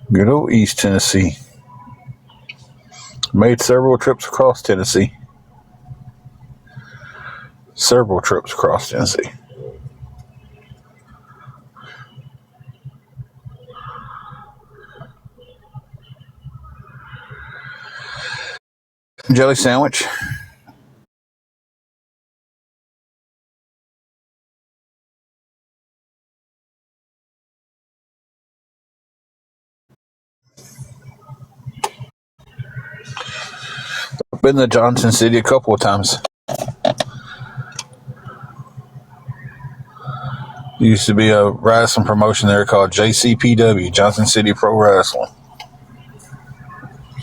Good old East Tennessee. Made several trips across Tennessee. Jelly sandwich. I've been to Johnson City a couple of times. There used to be a wrestling promotion there called JCPW, Johnson City Pro Wrestling.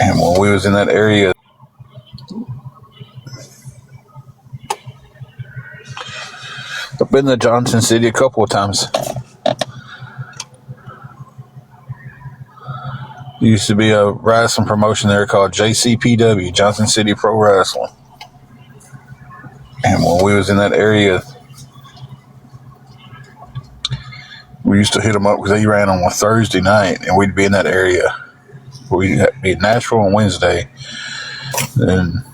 And when we was in that area, I've been to Johnson City a couple of times. There used to be a wrestling promotion there called JCPW, Johnson City Pro Wrestling. And when we was in that area, we used to hit them up because they ran on a Thursday night, and we'd be in that area. We'd be in Nashville on Wednesday, and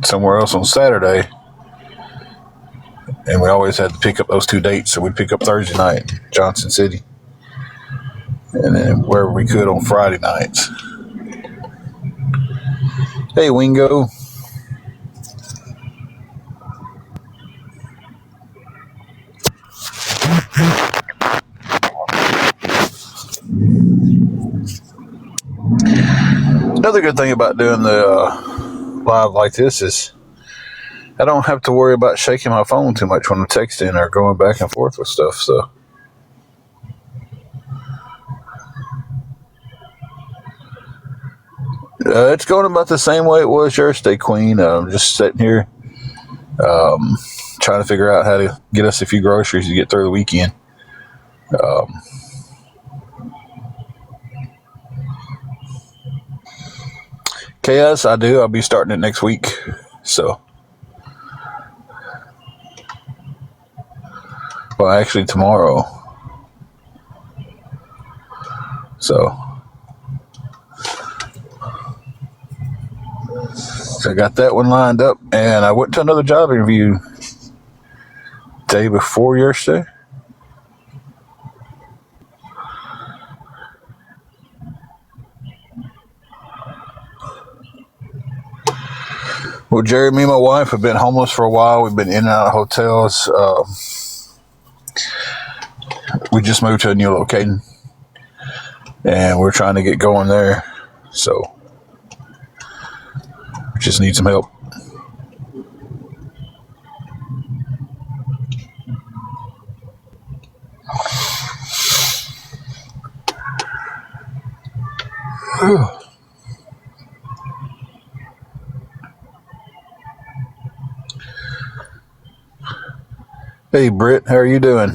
somewhere else on Saturday. And we always had to pick up those 2 dates, so we'd pick up Thursday night, Johnson City, and then wherever we could on Friday nights. Hey, Wingo. Another good thing about doing the live like this is I don't have to worry about shaking my phone too much when I'm texting or going back and forth with stuff. So it's going about the same way it was yesterday, Queen. I'm just sitting here trying to figure out how to get us a few groceries to get through the weekend. KS, I do. I'll be starting it next week. So, well, actually tomorrow. So I got that one lined up, and I went to another job interview day before yesterday. Well, Jerry, me and my wife have been homeless for a while. We've been in and out of hotels. We just moved to a new location, and we're trying to get going there. So we just need some help. Hey, Britt, how are you doing?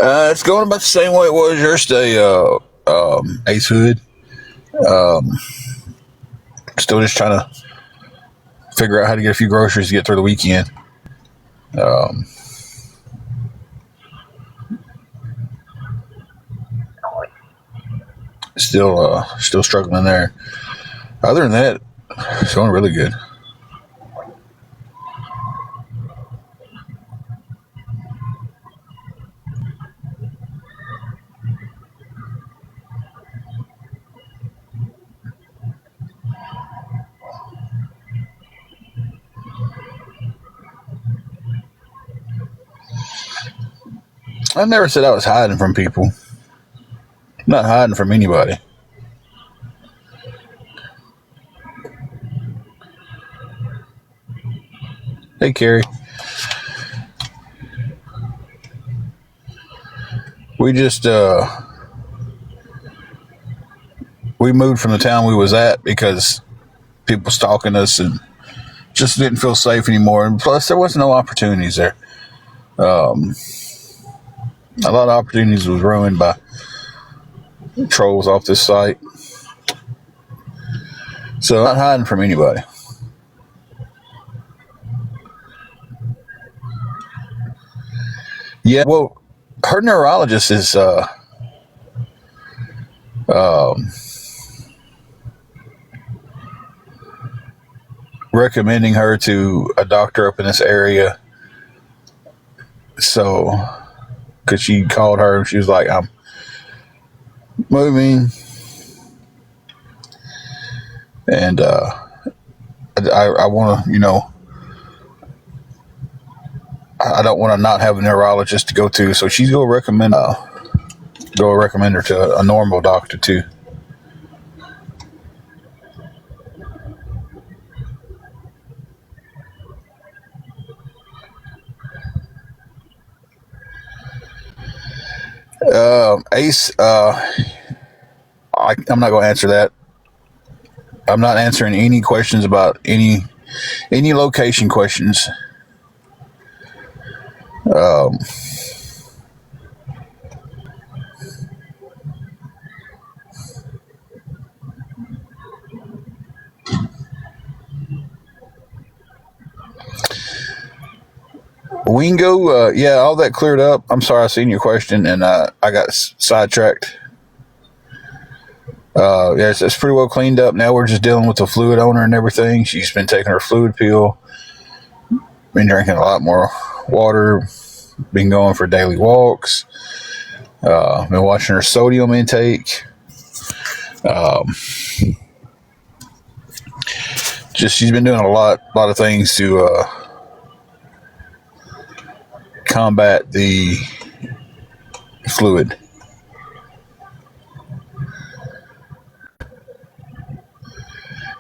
It's going about the same way it was yesterday, Ace Hood. Still just trying to figure out how to get a few groceries to get through the weekend. Still struggling there. Other than that, it's going really good. I never said I was hiding from people. I'm not hiding from anybody. Hey, Carrie. We just we moved from the town we was at because people stalking us and just didn't feel safe anymore. And plus, there was no opportunities there. Um, a lot of opportunities was ruined by trolls off this site. So I'm not hiding from anybody. Yeah, well, her neurologist is um, recommending her to a doctor up in this area. So, because she called her and she was like, I'm moving. And I want to, I don't want to not have a neurologist to go to. So she's going to recommend her to a normal doctor too. Ace, I'm not going to answer that. I'm not answering any questions about any location questions. Um, Wingo, yeah, all that cleared up. I'm sorry, I seen your question and I got sidetracked. Yeah, it's pretty well cleaned up. Now we're just dealing with the fluid on her and everything. She's been taking her fluid pill, been drinking a lot more water, been going for daily walks, been watching her sodium intake. Just she's been doing a lot of things to combat the fluid.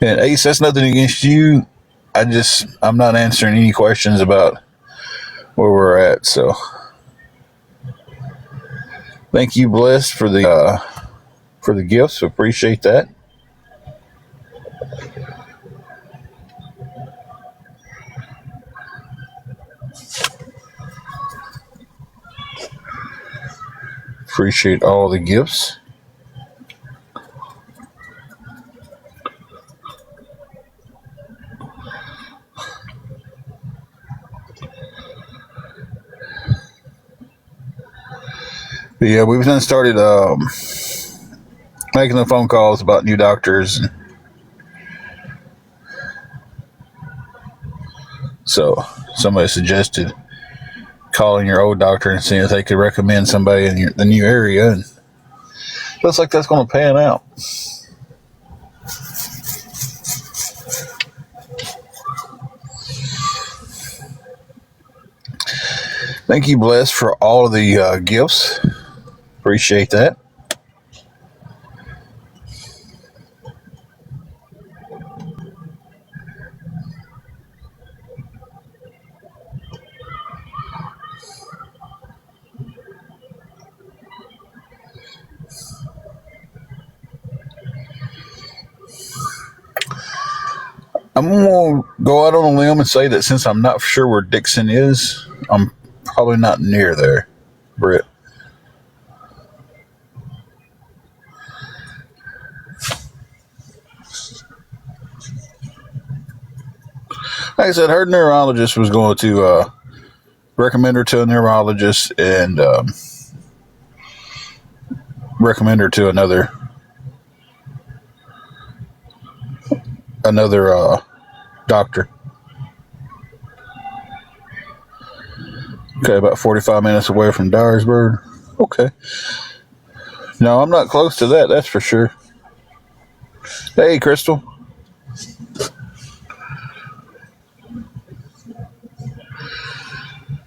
And Ace, that's nothing against you. I'm not answering any questions about where we're at. So, thank you, Bless, for the gifts. Appreciate that. Appreciate all the gifts. But yeah, we've then started making the phone calls about new doctors. So somebody suggested calling your old doctor and seeing if they could recommend somebody in the new area. And looks like that's going to pan out. Thank you, Bless, for all of the gifts. Appreciate that. I'm going to go out on a limb and say that since I'm not sure where Dixon is, I'm probably not near there, Britt. Like I said, her neurologist was going to recommend her to a neurologist and recommend her to another doctor. Okay, about 45 minutes away from Dyersburg. Okay. No, I'm not close to that, that's for sure. Hey, Crystal.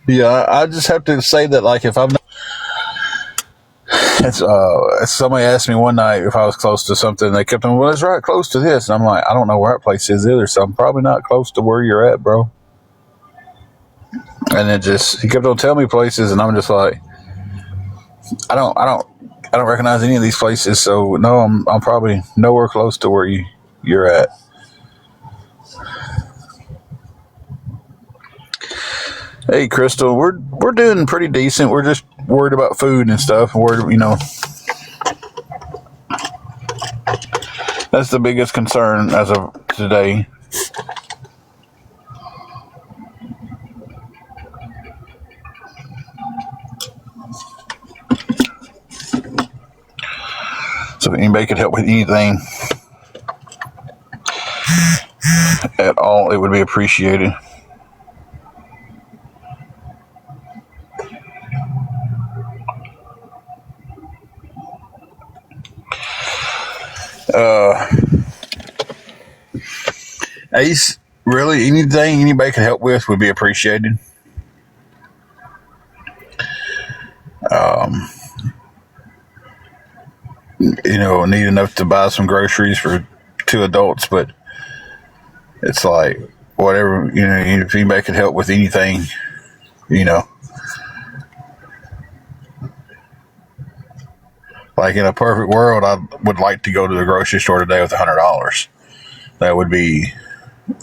Yeah, I just have to say that, like, if I'm not, somebody asked me one night if I was close to something. They kept on, well, it's right close to this. And I'm like, I don't know where that place is either, so I'm probably not close to where you're at, bro. And he kept on telling me places, and I'm just like, I don't recognize any of these places, so no, I'm probably nowhere close to where you're at. Hey, Crystal, we're doing pretty decent. We're just worried about food and stuff. We're that's the biggest concern as of today. So if anybody could help with anything at all, it would be appreciated. Ace, really, anything anybody could help with would be appreciated. Need enough to buy some groceries for two adults, but it's like whatever, if anybody could help with anything, like in a perfect world, I would like to go to the grocery store today with $100. That would be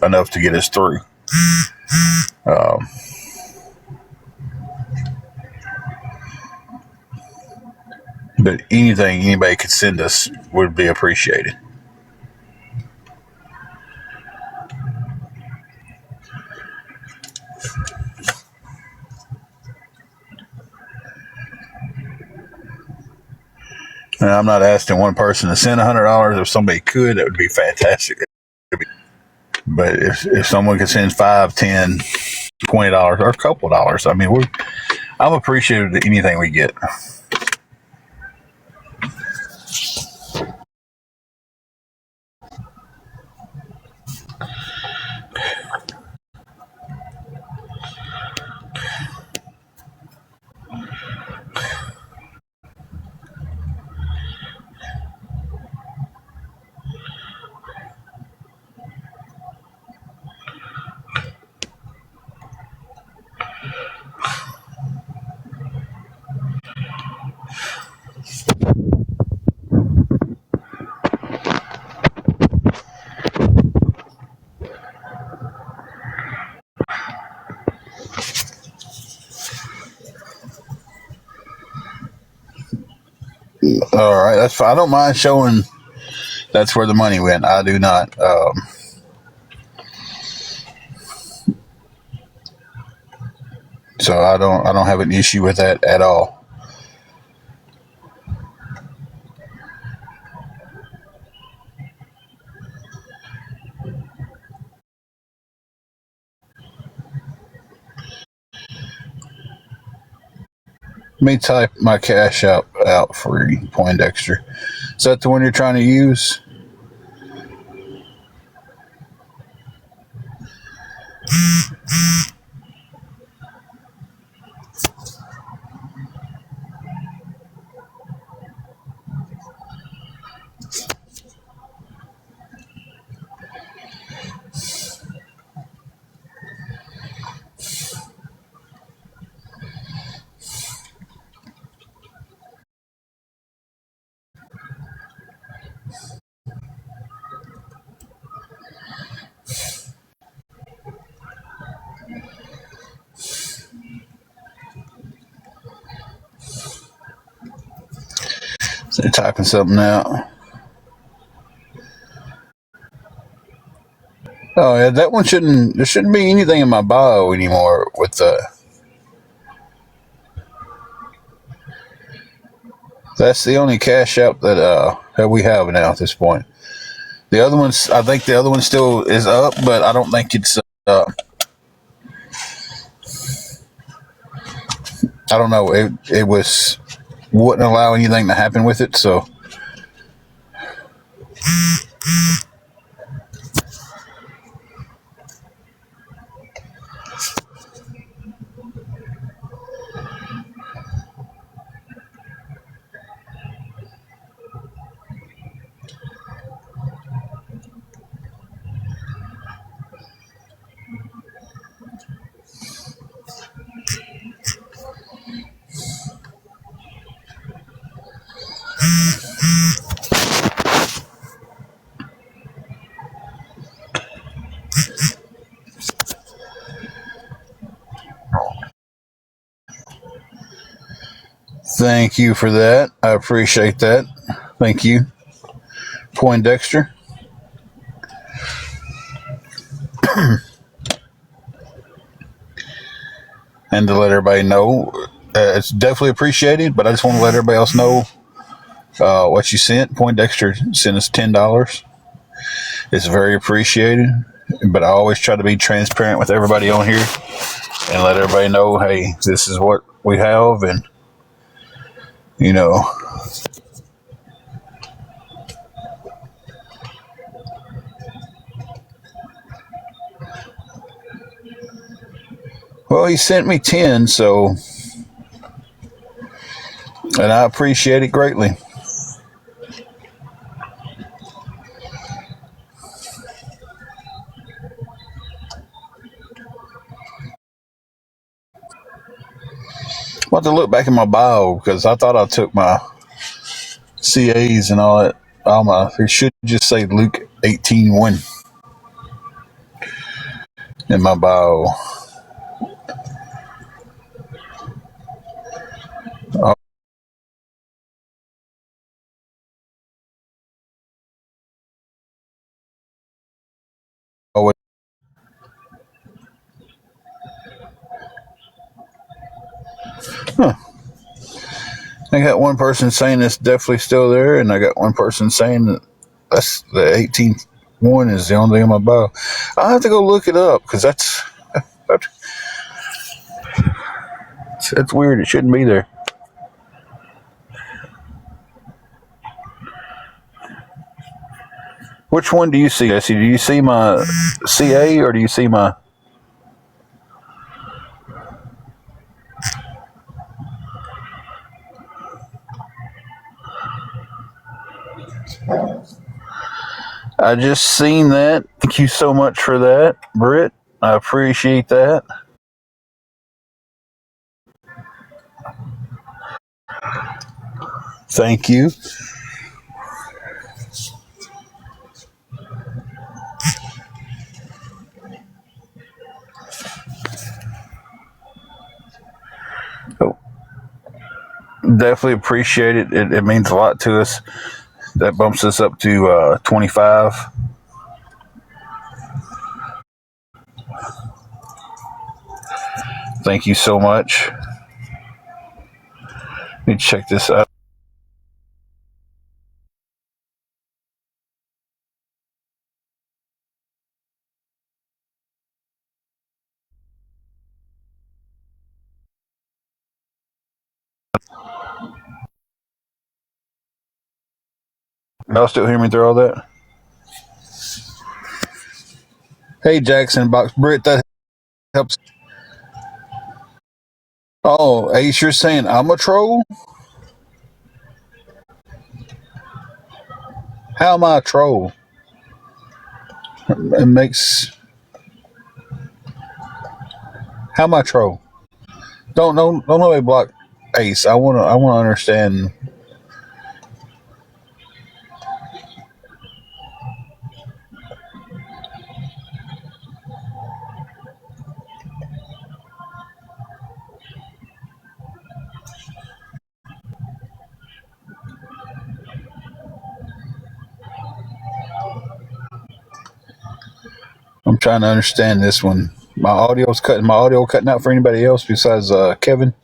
enough to get us through. But anything anybody could send us would be appreciated. And I'm not asking one person to send $100. If somebody could, that would be fantastic. But if someone could send $5, $10, $20, or a couple of dollars, I mean, I'm appreciative of anything we get. All right, that's fine. I don't mind showing that's where the money went. I do not. So I don't have an issue with that at all. Let me type my cash out for you, Poindexter. Is that the one you're trying to use? So you're typing something out. Oh yeah, that one shouldn't. There shouldn't be anything in my bio anymore with the. That's the only cash app that we have now at this point. The other ones, I think the other one still is up, but I don't think it's. I don't know. It wouldn't allow anything to happen with it, so. Thank you for that. I appreciate that. Thank you, Poindexter. And to let everybody know, it's definitely appreciated, but I just want to let everybody else know what you sent. Poindexter sent us $10. It's very appreciated, but I always try to be transparent with everybody on here and let everybody know, hey, this is what we have, and you know. Well, he sent me 10, so, and I appreciate it greatly. I want to look back in my bio because I thought I took my CAs and all that. It should just say Luke 18:1 in my bio. Oh, huh. I got one person saying it's definitely still there, and I got one person saying that that's the 18:1 is the only thing in my bio. I'll have to go look it up because that's weird. It shouldn't be there. Which one do you see, Jesse? Do you see my CA or do you see my... I just seen that. Thank you so much for that, Britt. I appreciate that. Thank you. Oh, definitely appreciate it. It means a lot to us. That bumps us up to 25. Thank you so much. Let me check this out. Y'all still hear me through all that? Hey, Jackson Box Britt, that helps. Oh, Ace, you're saying I'm a troll? How am I a troll? It makes... How am I a troll? Don't nobody block Ace. I wanna understand. I'm trying to understand this one. My audio cutting out for anybody else besides Kevin.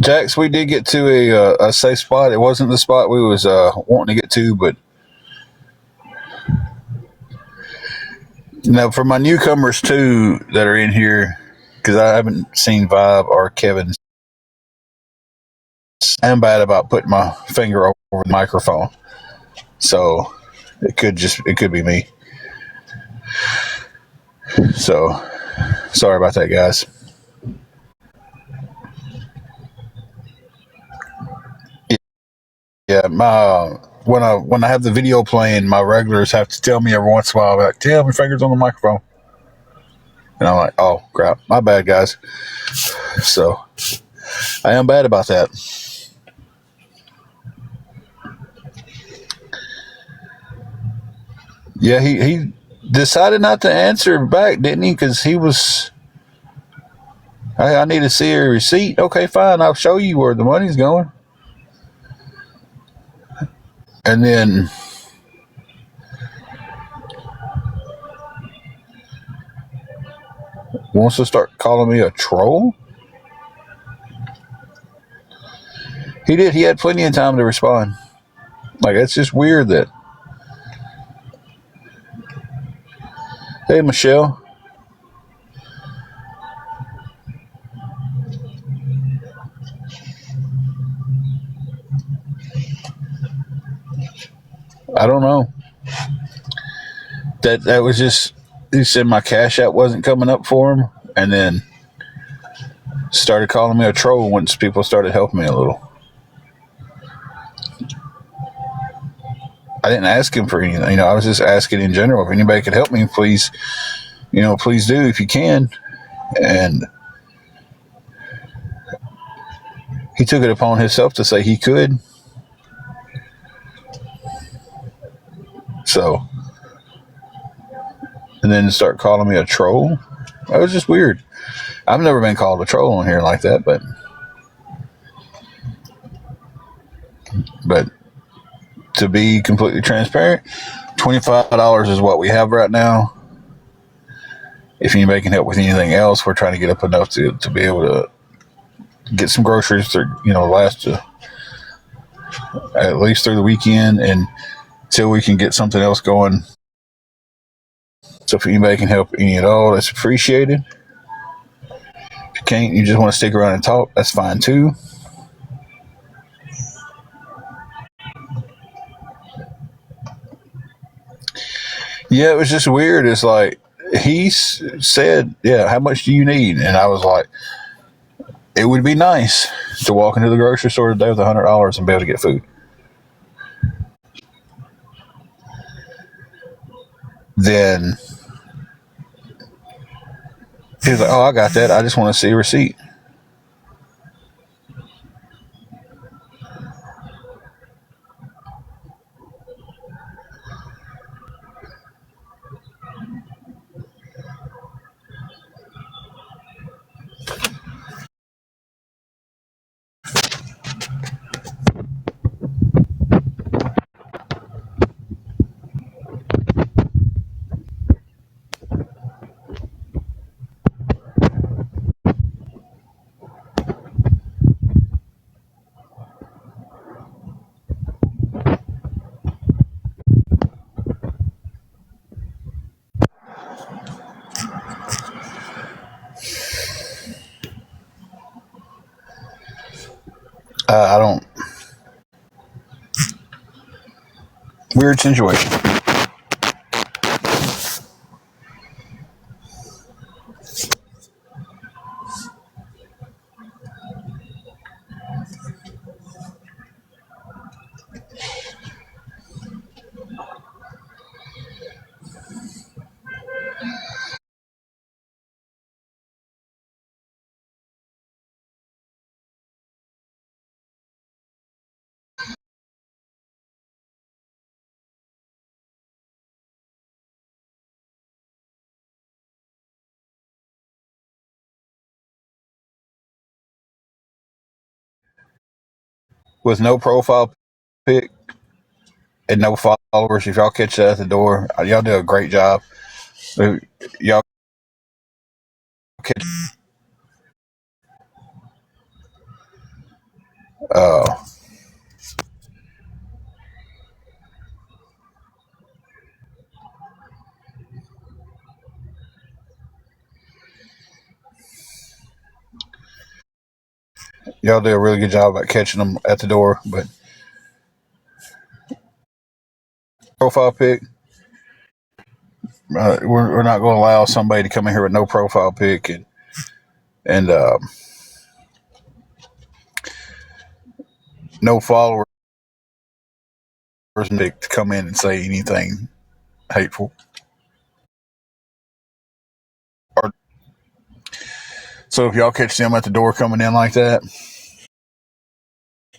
Jax, we did get to a safe spot. It wasn't the spot we was wanting to get to, but now for my newcomers too that are in here, because I haven't seen Vibe or Kevin. I'm bad about putting my finger over the microphone, so it could be me. So sorry about that, guys. Yeah, when I have the video playing, my regulars have to tell me every once in a while, like, "Tell my fingers on the microphone," and I'm like, "Oh crap, my bad, guys." So I am bad about that. Yeah, he decided not to answer back, didn't he? Because he was, hey, I need to see a receipt. Okay, fine. I'll show you where the money's going. And then wants to start calling me a troll. He did. He had plenty of time to respond. Like, it's just weird that, hey, Michelle. I don't know. That was just, he said my cash app wasn't coming up for him, and then started calling me a troll once people started helping me a little. I didn't ask him for anything. I was just asking in general. If anybody could help me, please, please do if you can. And he took it upon himself to say he could. So, and then start calling me a troll. That was just weird. I've never been called a troll on here like that, but to be completely transparent, $25 is what we have right now. If anybody can help with anything else, we're trying to get up enough to be able to get some groceries to last at least through the weekend, and until we can get something else going. So if anybody can help any at all, that's appreciated. If you can't, you just want to stick around and talk, that's fine too. Yeah, it was just weird. It's like he said, yeah, how much do you need? And I was like, it would be nice to walk into the grocery store today with $100 and be able to get food. Then he was like, oh, I got that. I just want to see a receipt. I don't. Weird situation. With no profile pic and no followers, if y'all catch that at the door, y'all do a great job. Y'all catch. Uh, y'all do a really good job at catching them at the door, but profile pic. We're not going to allow somebody to come in here with no profile pic and no followers to come in and say anything hateful. Or, So if y'all catch them at the door coming in like that,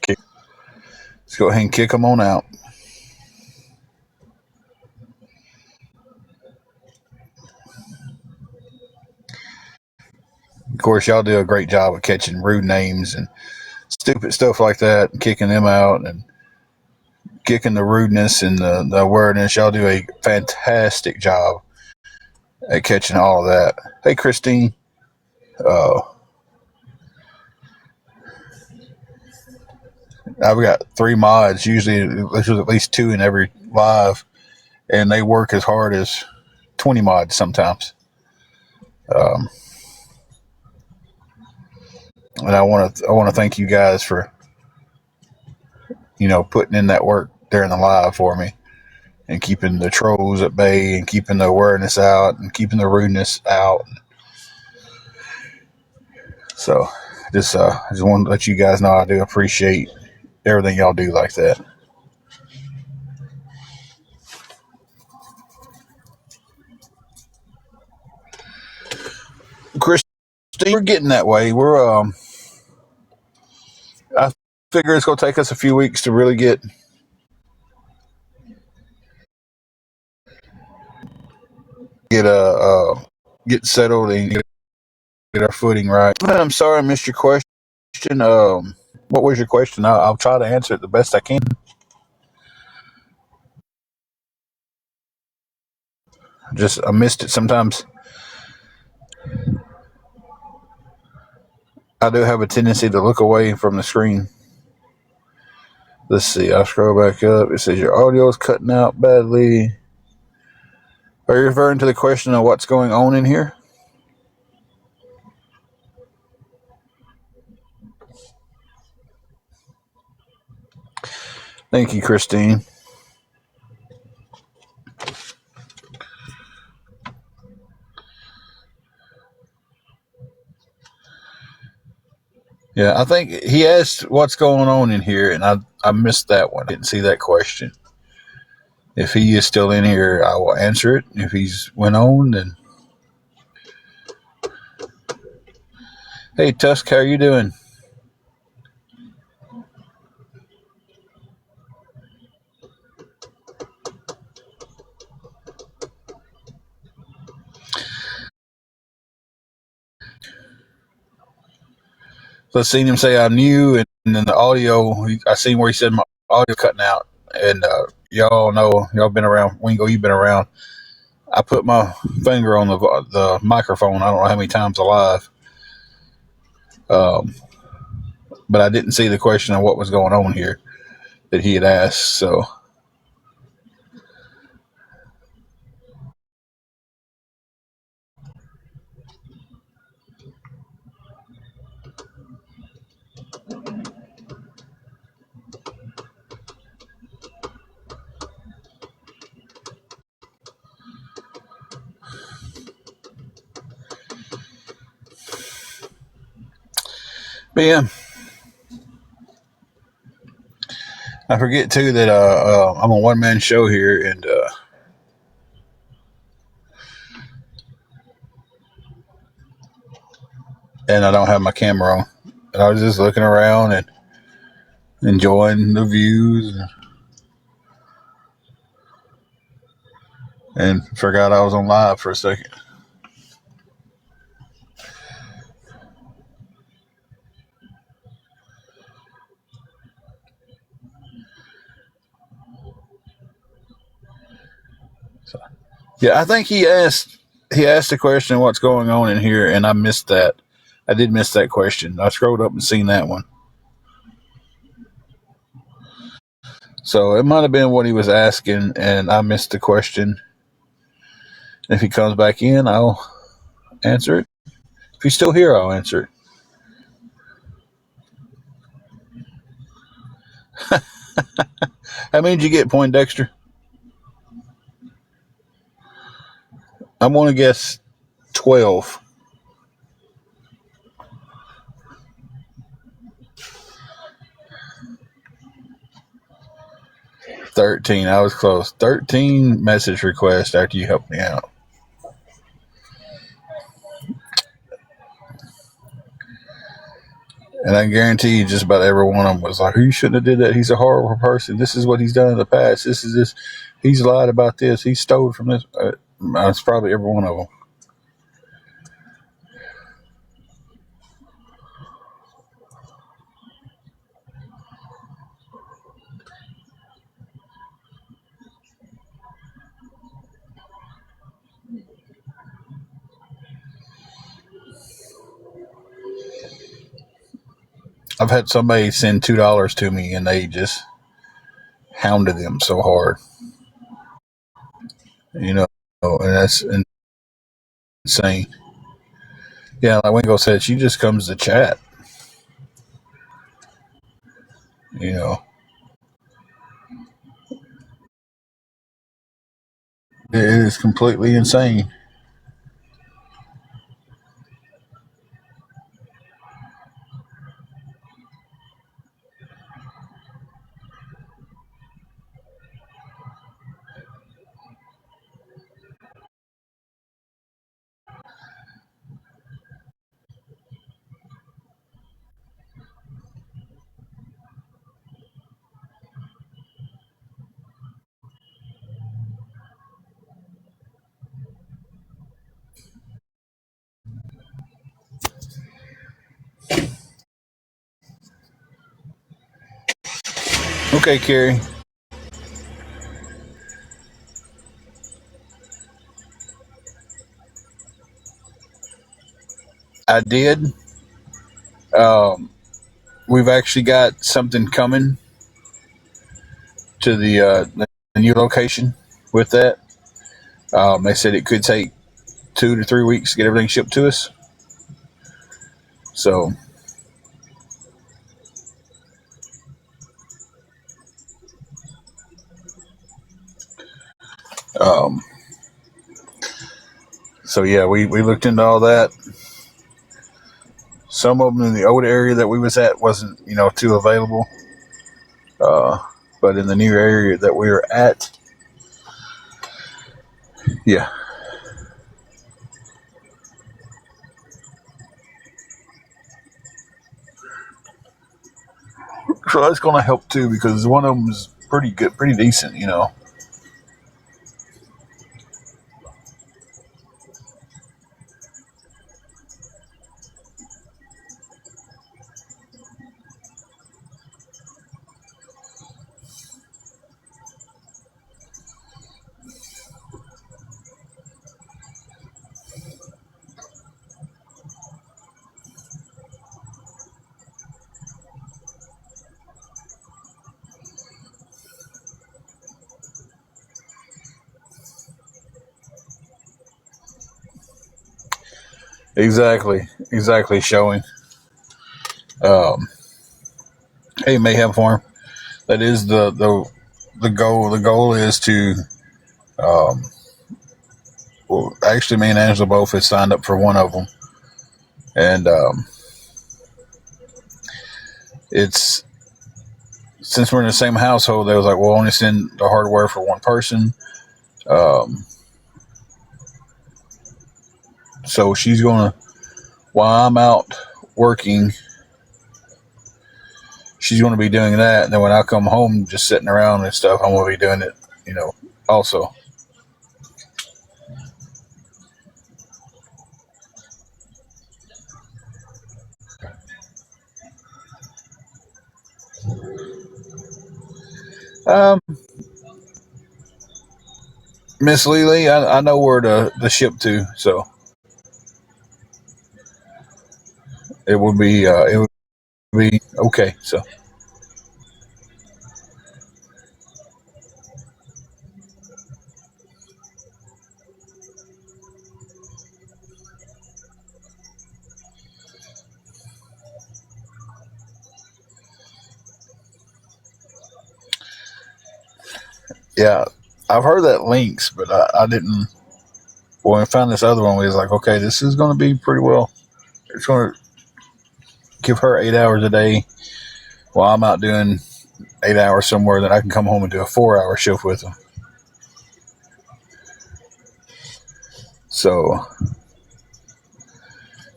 let's go ahead and kick them on out. Of course, y'all do a great job of catching rude names and stupid stuff like that, and kicking them out, and kicking the rudeness and the awareness. Y'all do a fantastic job at catching all of that. Hey, Christine. I've got 3 mods. Usually, there's at least 2 in every live, and they work as hard as 20 mods sometimes. And I want to thank you guys for putting in that work during the live for me, and keeping the trolls at bay, and keeping the awareness out, and keeping the rudeness out. So I just want to let you guys know I do appreciate everything y'all do like that. Christine, we're getting that way. I figure it's going to take us a few weeks to really get get settled and get our footing right. I'm sorry I missed your question. What was your question? I'll try to answer it the best I can. I missed it sometimes. I do have a tendency to look away from the screen. Let's see. I'll scroll back up. It says your audio is cutting out badly. Are you referring to the question of what's going on in here? Thank you, Christine. Yeah, I think he asked what's going on in here, and I missed that one. I didn't see that question. If he is still in here, I will answer it. If he's went on, then... Hey, Tusk, how are you doing? So I seen him say I'm new, and then the audio, I seen where he said my audio cutting out. And y'all know, y'all been around, Wingo, you've been around. I put my finger on the microphone, I don't know how many times alive. But I didn't see the question of what was going on here that he had asked, so... But yeah, I forget too that I'm a one-man show here, and I don't have my camera on. And I was just looking around and enjoying the views, and forgot I was on live for a second. So, yeah, I think he asked the question, what's going on in here, and I missed that. I did miss that question. I scrolled up and seen that one. So it might have been what he was asking, and I missed the question. If he comes back in, I'll answer it. If he's still here, I'll answer it. How many did you get, Poindexter? I'm going to guess 12. 13. I was close. 13 message requests after you helped me out. And I guarantee you, just about every one of them was like, "You shouldn't have did that. He's a horrible person. This is what he's done in the past. This is this. He's lied about this. He stole from this." It's probably every one of them. I've had somebody send $2 to me, and they just hounded them so hard, you know, and that's insane. Yeah, like Wingo said, she just comes to chat. You know, it is completely insane. Okay, Carrie, I did. Um, we've actually got something coming to the new location with that. They said it could take 2 to 3 weeks to get everything shipped to us. So, um, so yeah, we looked into all that. Some of them in the old area that we was at wasn't too available. Uh, but in the new area that we were at, yeah. So that's going to help too because one of them is pretty good, pretty decent. Exactly. Showing. Um, hey, Mayhem Farm. That is the goal. The goal is to. Um, well, actually, me and Angela both had signed up for one of them, and it's since we're in the same household. They was like, "We'll only send the hardware for one person." Um, so she's gonna, while I'm out working, she's gonna be doing that, and then when I come home, just sitting around and stuff, I'm gonna be doing it. Also. Um, Miss Lely, I know where to ship to, so it would be okay. So yeah, I've heard that links, but I didn't. When I found this other one, we was like, okay, this is going to be pretty well. It's going to give her 8 hours a day while I'm out doing 8 hours somewhere. Then I can come home and do a 4 hour shift with them. So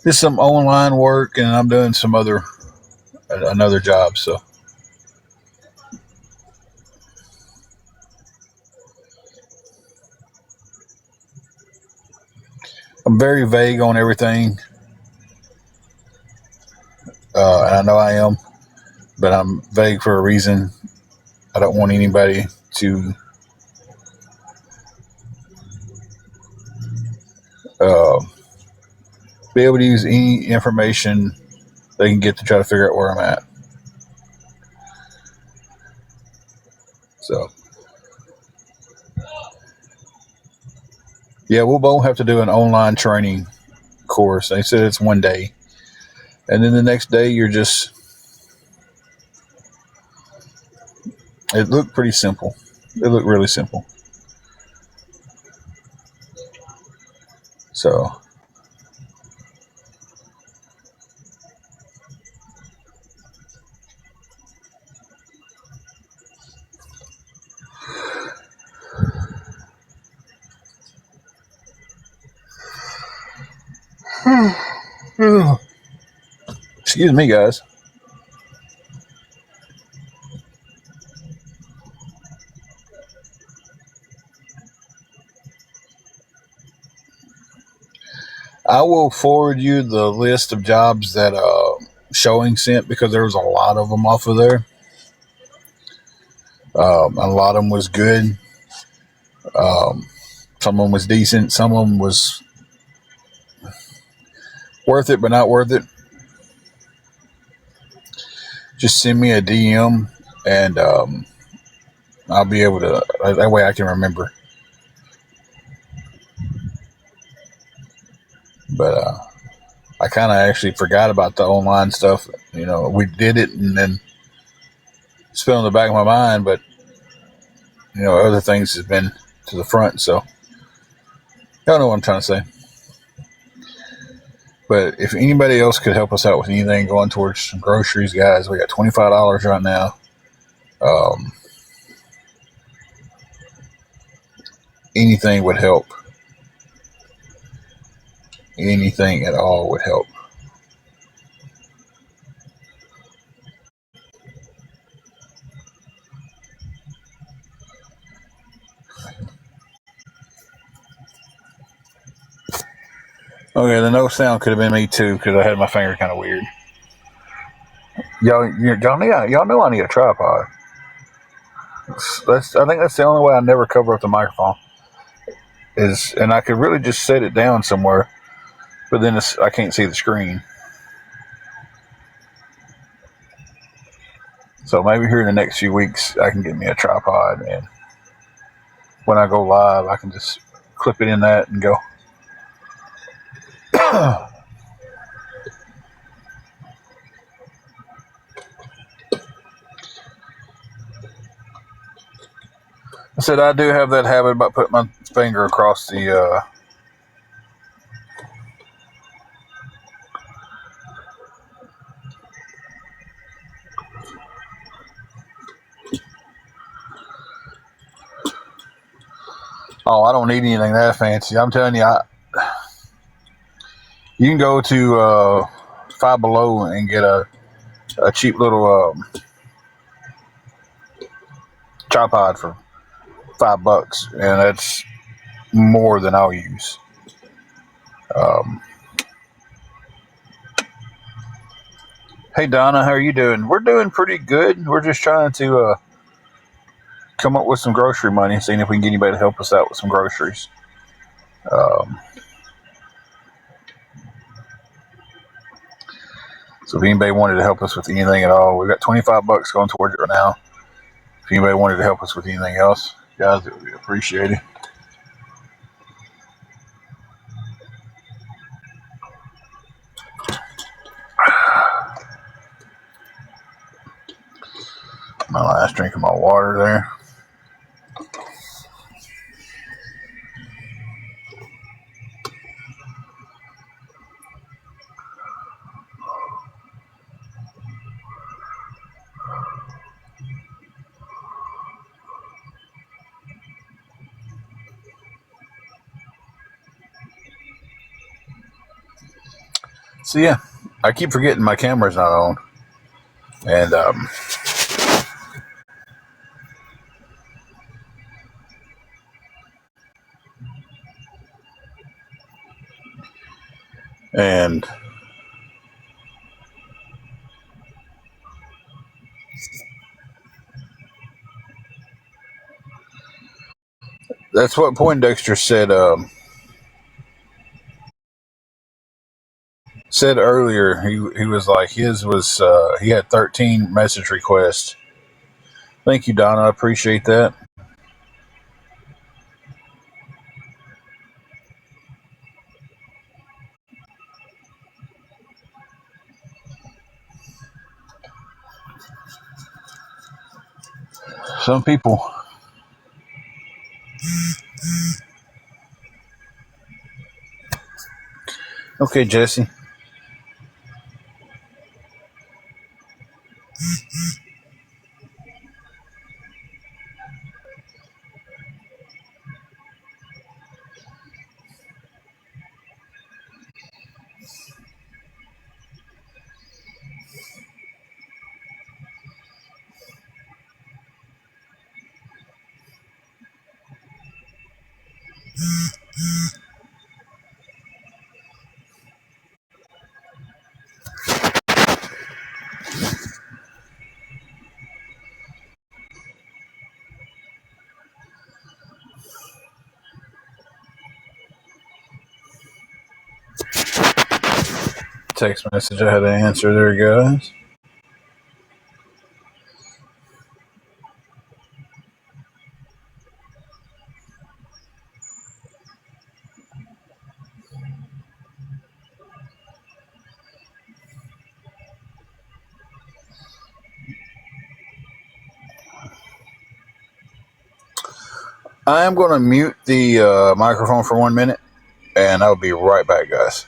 just some online work, and I'm doing some other another job. So I'm very vague on everything. And I know I am, but I'm vague for a reason. I don't want anybody to uh, be able to use any information they can get to try to figure out where I'm at. So, yeah, we'll both have to do an online training course. They said it's 1 day. And then the next day, it looked pretty simple. It looked really simple. So, excuse me, guys. I will forward you the list of jobs that Showing sent, because there was a lot of them off of there. A lot of them was good. Some of them was decent. Some of them was worth it, but not worth it. Just send me a DM, and I'll be able to. That way, I can remember. But I kind of actually forgot about the online stuff. We did it, and then it's been on the back of my mind. But other things have been to the front. So y'all know what I'm trying to say. But if anybody else could help us out with anything going towards some groceries, guys, we got $25 right now. Anything would help. Anything at all would help. Okay, the no sound could have been me too, because I had my finger kind of weird. Y'all know I need a tripod. I think that's the only way I never cover up the microphone. And I could really just set it down somewhere, but then I can't see the screen. So maybe here in the next few weeks, I can get me a tripod, and when I go live, I can just clip it in that and go. I said I do have that habit about putting my finger across the. Oh, I don't need anything that fancy. I'm telling you, you can go to Five Below and get a cheap little tripod for $5, and that's more than I'll use. Hey Donna, how are you doing? We're doing pretty good. We're just trying to come up with some grocery money, seeing if we can get anybody to help us out with some groceries. So if anybody wanted to help us with anything at all, we've got $25 going towards it right now. If anybody wanted to help us with anything else, guys, it would be appreciated. My last drink of my water there. So yeah, I keep forgetting my camera's not on. And and that's what Poindexter said earlier. He was like his was he had 13 message requests. Thank you, Donna. I appreciate that. Some people. Okay, Jesse. Text message I had to answer there, guys. I am going to mute the microphone for 1 minute, and I'll be right back, guys.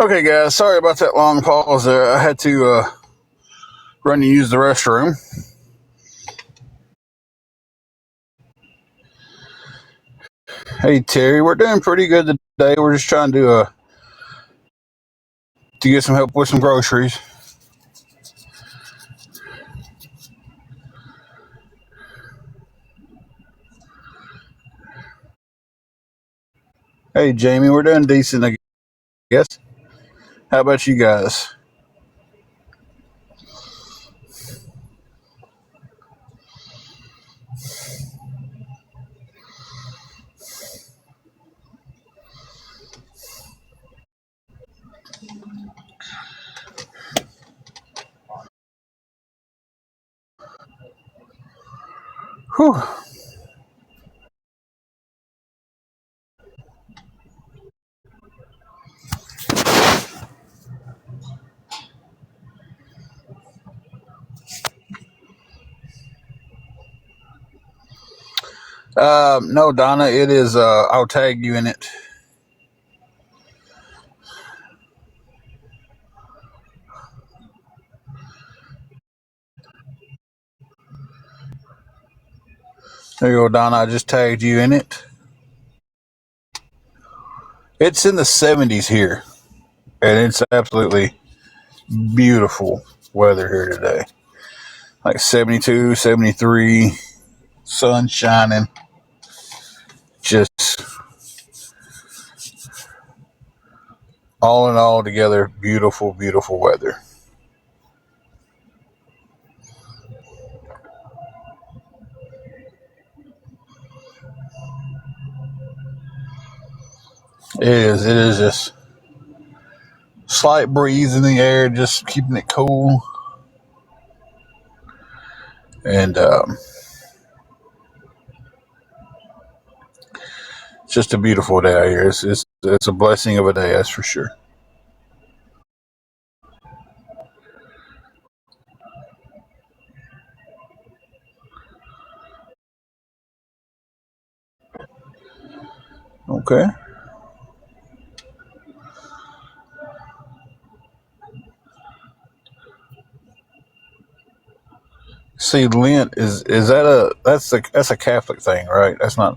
Okay, guys, sorry about that long pause there. I had to run to use the restroom. Hey, Terry, we're doing pretty good today. We're just trying to get some help with some groceries. Hey, Jamie, we're doing decent, I guess. How about you guys? Whew. No, Donna, it is. I'll tag you in it. There you go, Donna. I just tagged you in it. It's in the 70s here, and it's absolutely beautiful weather here today. Like 72, 73, sun shining. Just all in all together, beautiful, beautiful weather. It is. It is just slight breeze in the air, just keeping it cool. And it's just a beautiful day out here. It's a blessing of a day, that's for sure. Okay. See, Lent is that that's a Catholic thing, right? That's not.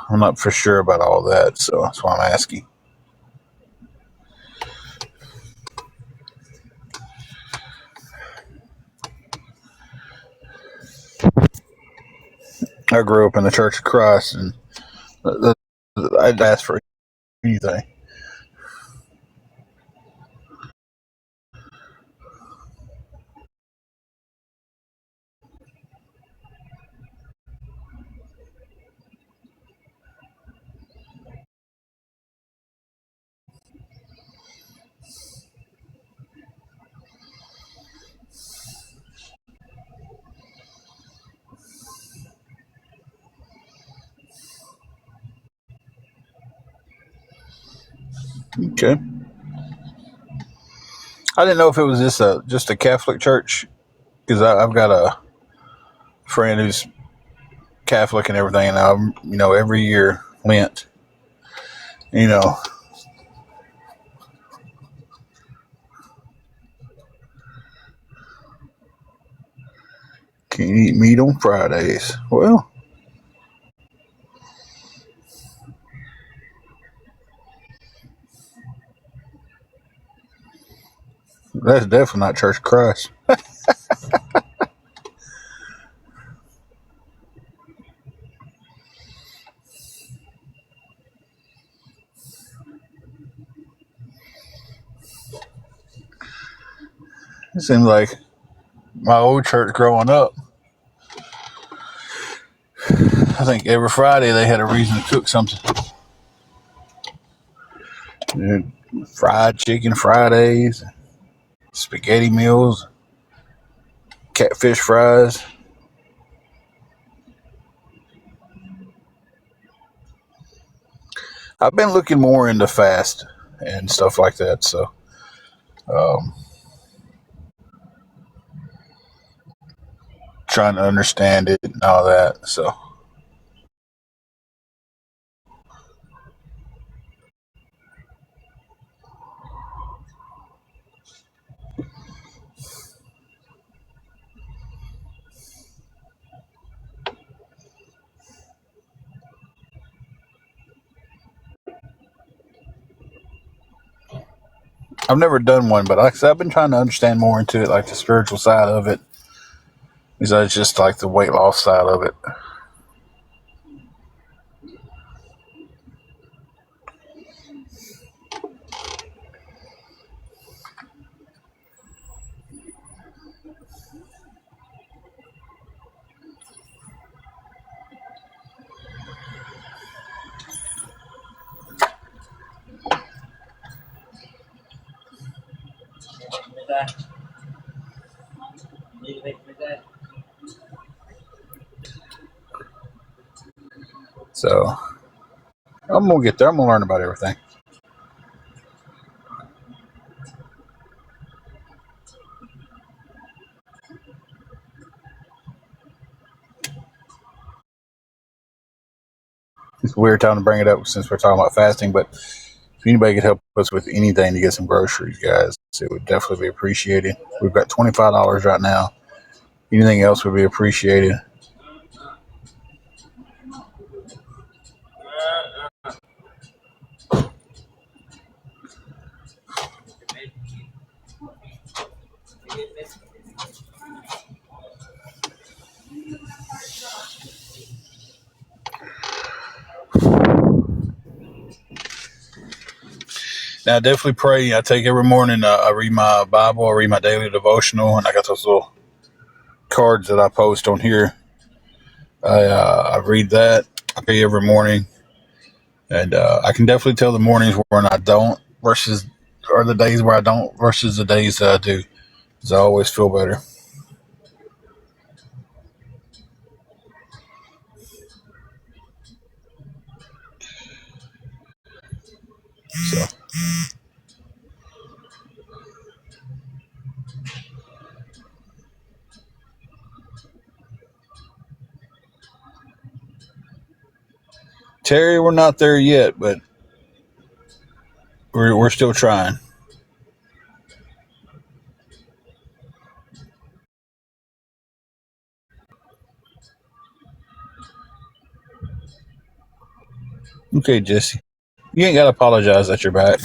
I'm not for sure about all that, so that's why I'm asking. I grew up in the Church of Christ, and I'd ask for anything. Okay. I didn't know if it was just a Catholic church because I've got a friend who's Catholic and everything, and every year Lent, you know, can you eat meat on Fridays? Well, that's definitely not Church of Christ. It seems like my old church growing up. I think every Friday they had a reason to cook something. Fried chicken Fridays, spaghetti meals, catfish fries. I've been looking more into fast and stuff like that, so um, trying to understand it and all that. So I've never done one, but like I said, I've been trying to understand more into it, like the spiritual side of it, besides just like the weight loss side of it. So I'm gonna get there. I'm gonna learn about everything. It's a weird time to bring it up since we're talking about fasting, but if anybody could help us with anything to get some groceries, guys, it would definitely be appreciated. We've got $25 right now. Anything else would be appreciated. Now, I definitely pray. I take every morning. I read my Bible. I read my daily devotional, and I got those little cards that I post on here. I read that. I pray every morning, and I can definitely tell the mornings when I don't versus, or the days where I don't versus the days that I do, because I always feel better. So, Terry, we're not there yet, but we're still trying. Okay, Jesse, you ain't got to apologize that you're back.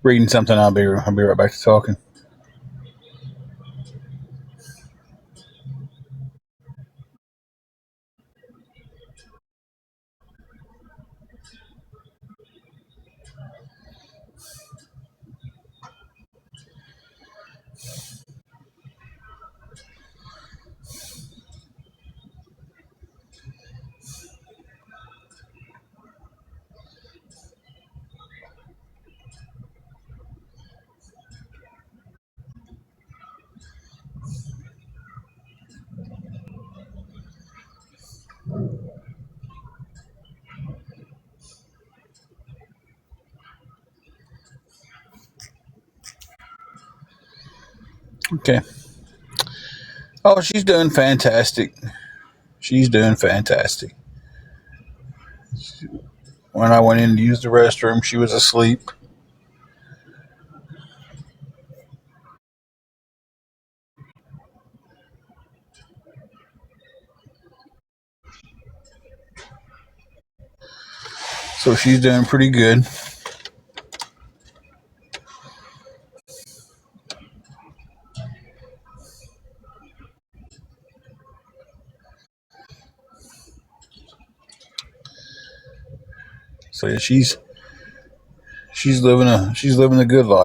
Reading something. I'll be right back to talking. Okay. Oh, she's doing fantastic. She's doing fantastic. When I went in to use the restroom, she was asleep. So she's doing pretty good. So yeah, she's living a good life.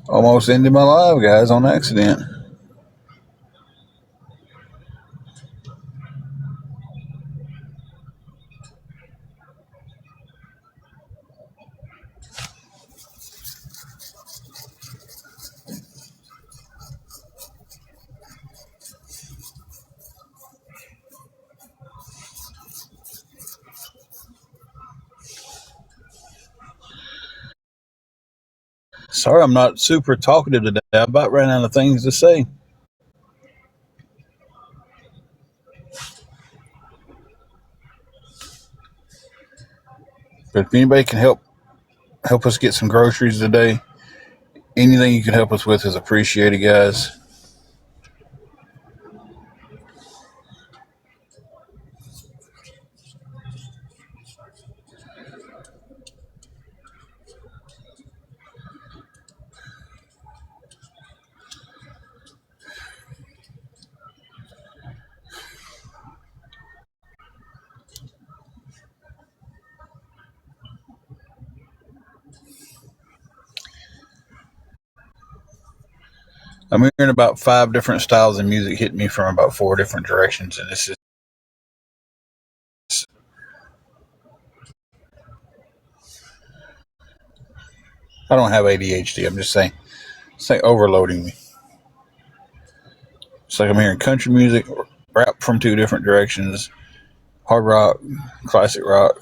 Almost ended my life, guys, on accident. Sorry, I'm not super talkative today. I about ran out of things to say. But if anybody can help us get some groceries today, anything you can help us with is appreciated, guys. I'm hearing about 5 different styles of music hitting me from about 4 different directions, and it's just, I don't have ADHD. I'm just saying, it's like overloading me. It's like I'm hearing country music, rap from 2 different directions, hard rock, classic rock,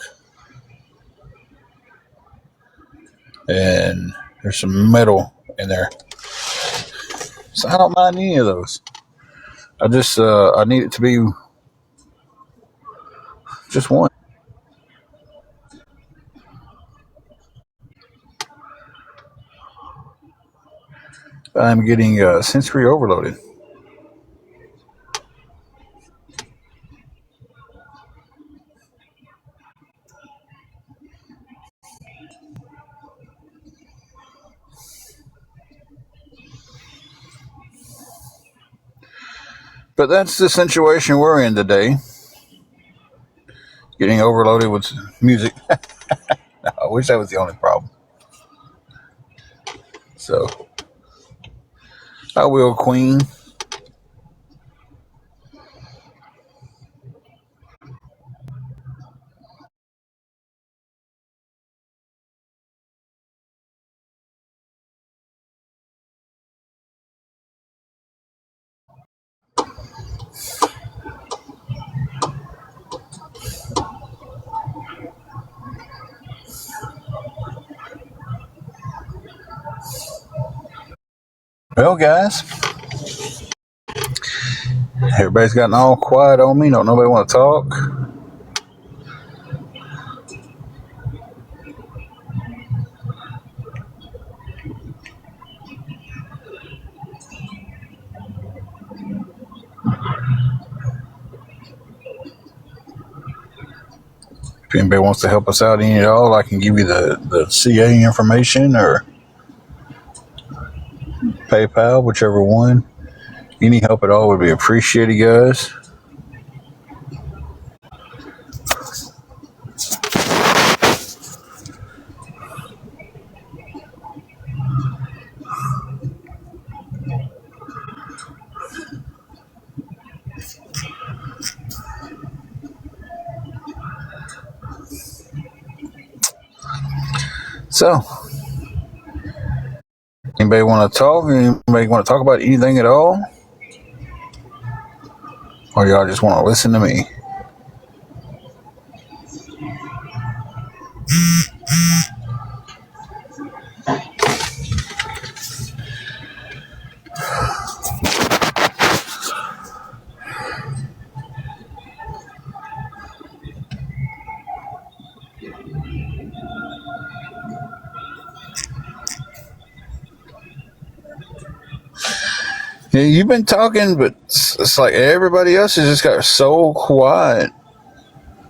and there's some metal in there. So I don't mind any of those. I just I need it to be just one. I'm getting sensory overloaded. But that's the situation we're in today. Getting overloaded with music. I wish that was the only problem. So I will, Queen. Well, guys, everybody's gotten all quiet on me. Don't nobody want to talk. If anybody wants to help us out any at all, I can give you the CA information or PayPal, whichever one. Any help at all would be appreciated, guys. So, anybody want to talk? Anybody want to talk about anything at all? Or y'all just want to listen to me? Yeah, you've been talking, but it's like everybody else has just got so quiet.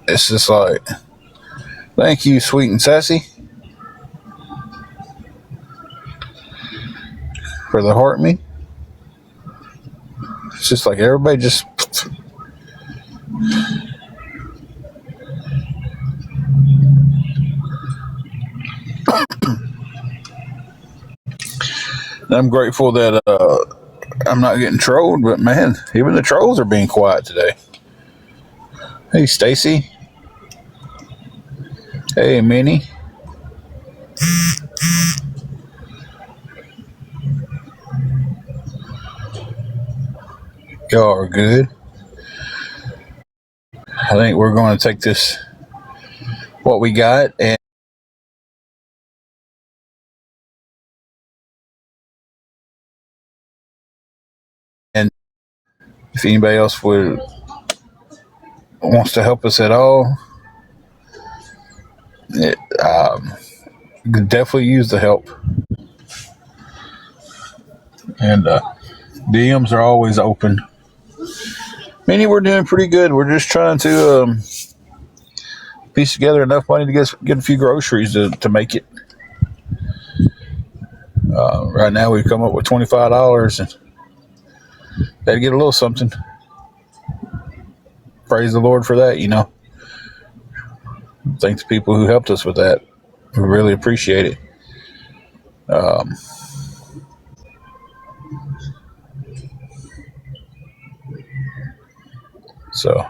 It's just like, thank you, sweet and sassy, for the heart me. It's just like everybody just. I'm grateful that I'm not getting trolled, but man, even the trolls are being quiet today. Hey, Stacy. Hey, Minnie. Y'all are good. I think we're going to take this, what we got, and if anybody else wants to help us at all, you can definitely use the help. And DMs are always open. Minnie, we're doing pretty good. We're just trying to piece together enough money to get a few groceries to make it. Right now, we've come up with $25 and got to get a little something. Praise the Lord for that, Thanks to people who helped us with that. We really appreciate it. So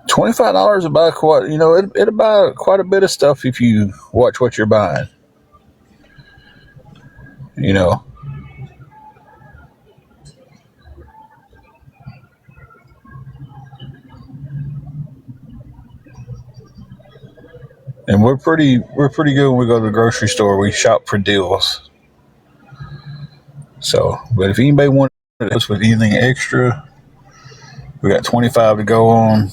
$25 will buy it'll buy quite a bit of stuff if you watch what you're buying. And we're pretty good when we go to the grocery store. We shop for deals. So, but if anybody wants us with anything extra, we got 25 to go on.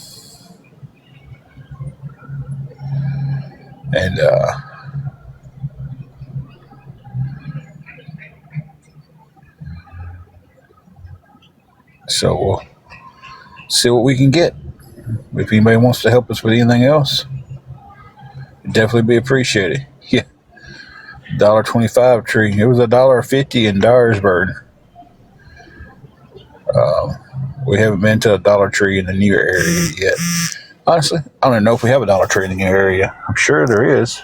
And so we'll see what we can get. If anybody wants to help us with anything else, it'd definitely be appreciated. Yeah. $1.25 tree. It was $1.50 in Dyersburg. We haven't been to a Dollar Tree in the new area yet. Honestly, I don't even know if we have a Dollar Tree in the new area. I'm sure there is.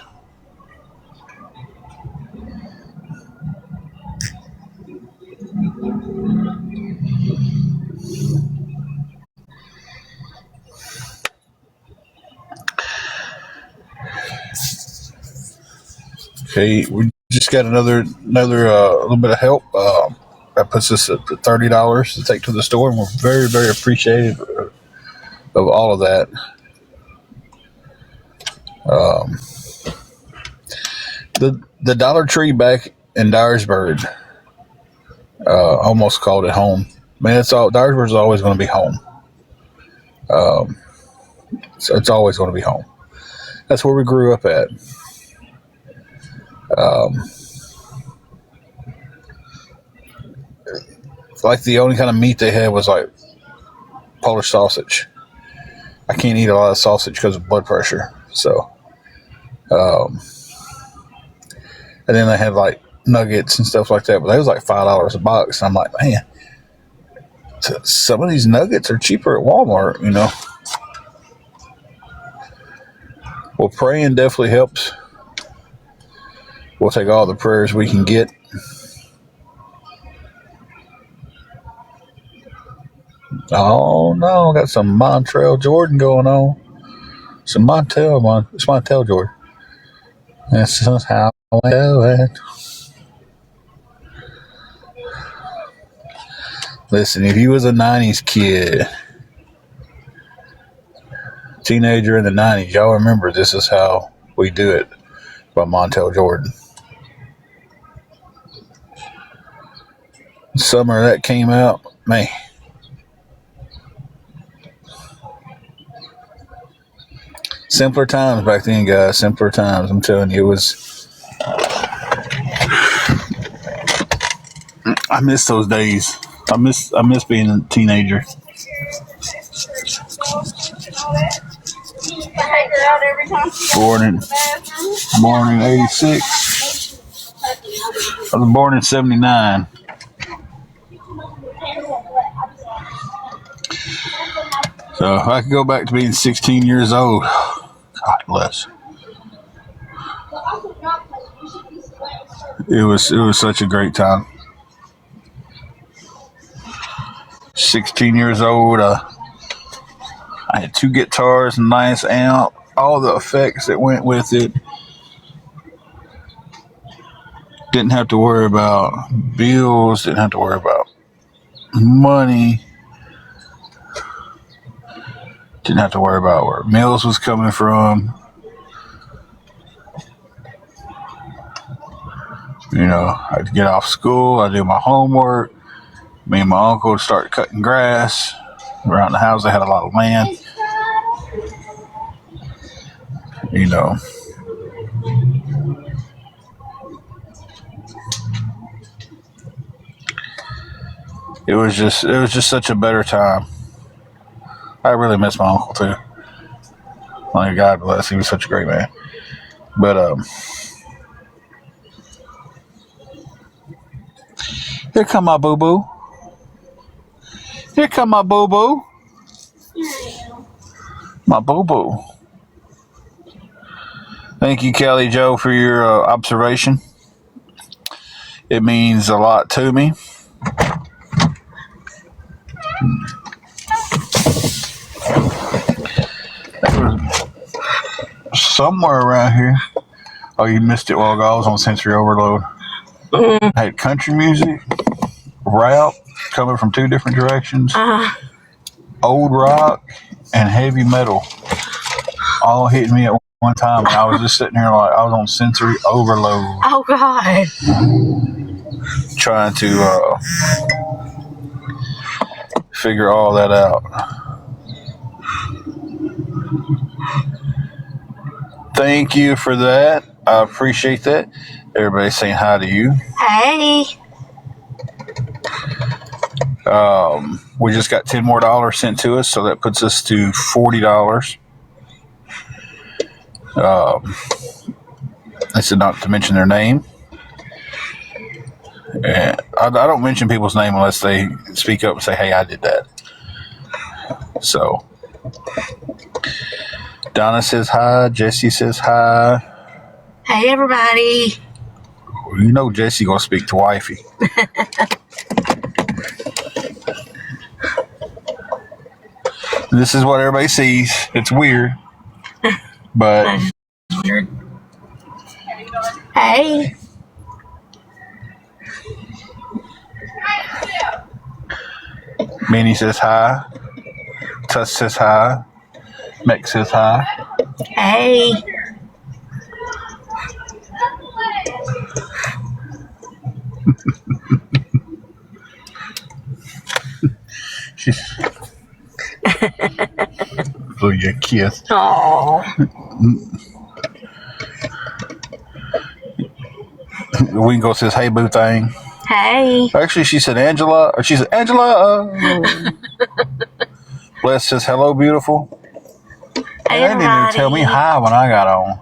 Okay, we just got another little bit of help. That puts us at $30 to take to the store, and we're very, very appreciative of all of that. The Dollar Tree back in Dyersburg, almost called it home. Man, Dyersburg is always going to be home. So it's always going to be home. That's where we grew up at. Like the only kind of meat they had was like Polish sausage. I can't eat a lot of sausage because of blood pressure. So, and then they had like nuggets and stuff like that, but they was like $5 a box. And I'm like, man, some of these nuggets are cheaper at Walmart, Well, praying definitely helps. We'll take all the prayers we can get. Oh no, got some Montel Jordan going on. It's Montel Jordan. This is how I do it. Listen, if you was a 90s kid, teenager in the 90s, y'all remember This Is How We Do It by Montel Jordan. Summer that came out, man. Simpler times back then, guys. Simpler times. I'm telling you, it was. I miss those days. I miss being a teenager. Born in '86. I was born in '79. So if I could go back to being 16 years old, God bless. It was such a great time. 16 years old. I had 2 guitars, a nice amp, all the effects that went with it. Didn't have to worry about bills. Didn't have to worry about money. Didn't have to worry about where meals was coming from. I'd get off school, I'd do my homework. Me and my uncle would start cutting grass around the house. They had a lot of land. You know, it was just such a better time. I really miss my uncle too. Like, God bless, he was such a great man. But here come my boo boo. Here come my boo boo. My boo boo. Thank you, Kelly Joe, for your observation. It means a lot to me. Somewhere around here. Oh, you missed it while I was on sensory overload. I had country music, rap coming from two different directions, old rock, and heavy metal all hitting me at one time. And I was just sitting here like I was on sensory overload. Oh, God. Trying to figure all that out. Thank you for that. I appreciate that. Everybody's saying hi to you. Hey. We just got $10 more sent to us, so that puts us to $40. I said not to mention their name. And I don't mention people's name unless they speak up and say, hey, I did that. So, Donna says hi. Jesse says hi. Hey, everybody. You know Jesse gonna speak to wifey. This is what everybody sees. It's weird. But Weird. Hey. Minnie says hi. Tuss says hi. Mex says hi. Hey. She's blew you a kiss. Oh. Wingo says, hey, boo thing. Hey. Actually, she said Angela. Or she said, Angela. Les says, hello, beautiful. Hey, They didn't even tell me hi when I got on.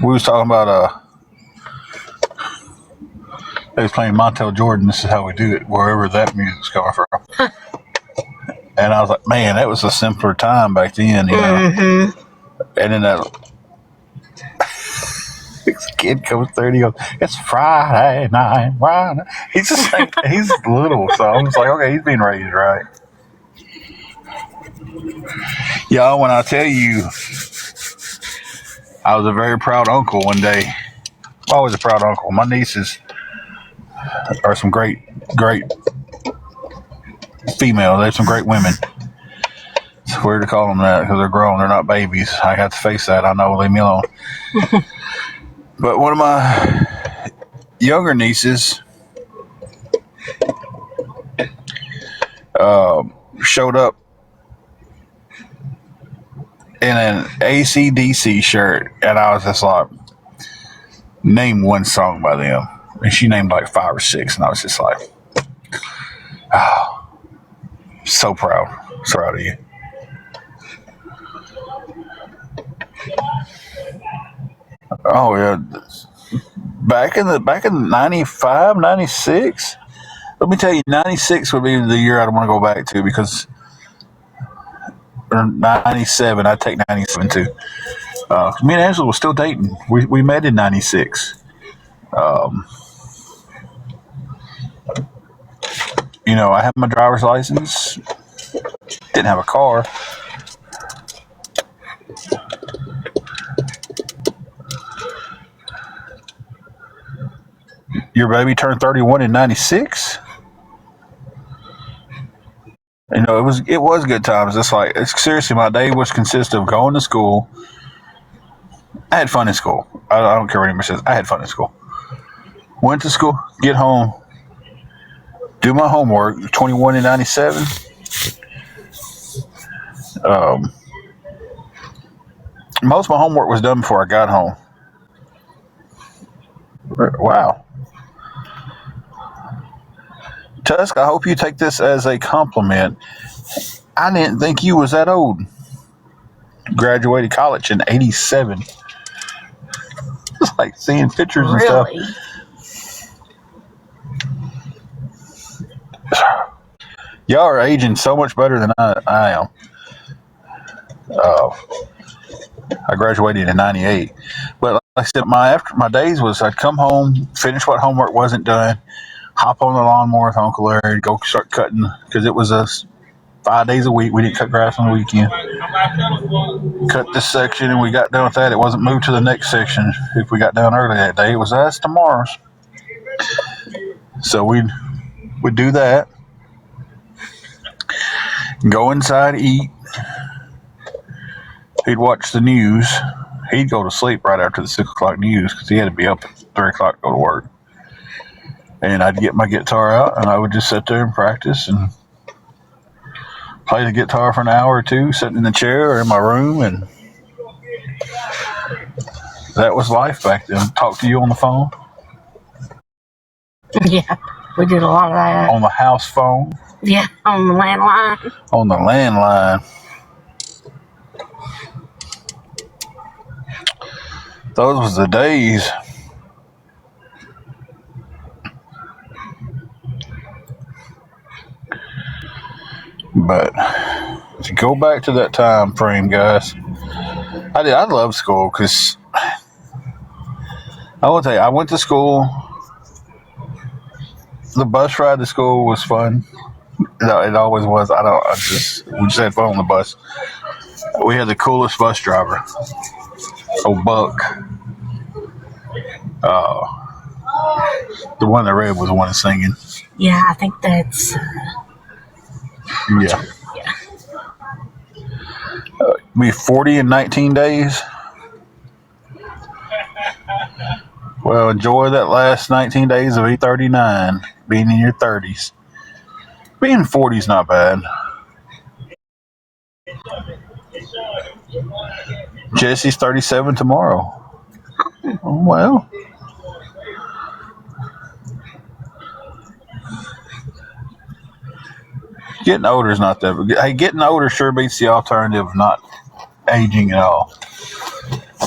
We was talking about they was playing Montel Jordan. This is how we do it, wherever that music's coming from. And I was like, man, that was a simpler time back then, you know. Mm-hmm. And then that this kid comes through and he goes, it's Friday night. Friday. He's just like, he's little, so I'm just like, okay, he's being raised right. Y'all, when I tell you, I was a very proud uncle one day. I'm always a proud uncle. My nieces are some great females. They're some great women. It's weird to call them that because they're grown. They're not babies. I have to face that. I know. Leave me alone. But one of my younger nieces showed up in an AC/DC shirt, and I was just like, name one song by them. And she named like 5 or 6, and I was just like, oh, so proud. So proud of you. Oh yeah. Back in 95, 96, let me tell you, 96 would be the year I'd want to go back to because, or 97, I'd take 97 too. Me and Angela were still dating. We met in 96. I had my driver's license. Didn't have a car. Your baby turned 31 in 96? it was good times. It's seriously, my day was consist of going to school. I had fun in school. I don't care what anybody says. I had fun in school. Went to school, get home, do my homework. 21 and 97. Most of my homework was done before I got home. Wow. Tusk, I hope you take this as a compliment. I didn't think you was that old. Graduated college in 87. It's like seeing pictures and stuff. Really? Y'all are aging so much better than I am. I graduated in 98. But like I said, my days was I'd come home, finish what homework wasn't done, hop on the lawnmower with Uncle Larry, go start cutting, because it was 5 days a week. We didn't cut grass on the weekend. Cut this section, and we got done with that. It wasn't moved to the next section if we got done early that day. It was that's tomorrow's. So we'd do that. Go inside, eat. He'd watch the news. He'd go to sleep right after the 6 o'clock news because he had to be up at 3 o'clock to go to work. And I'd get my guitar out, and I would just sit there and practice and play the guitar for an hour or two, sitting in the chair or in my room, and that was life back then. Talk to you on the phone, Yeah, we did a lot of that. on the house phone, Yeah, on the landline. on the landline. Those was the days. But to go back to that time frame, guys, I love school because I will tell you, I went to school. The bus ride to school was fun. No, it always was. We just had fun on the bus. We had the coolest bus driver, old Buck. The one that read was the one that's singing. Yeah, I think that's. Yeah. Be 40 in 19 days. Well, enjoy that last 19 days of E39, being in your 30s. Being 40 is not bad. Jesse's 37 tomorrow. Well, getting older is not that. Hey, getting older sure beats the alternative of not aging at all.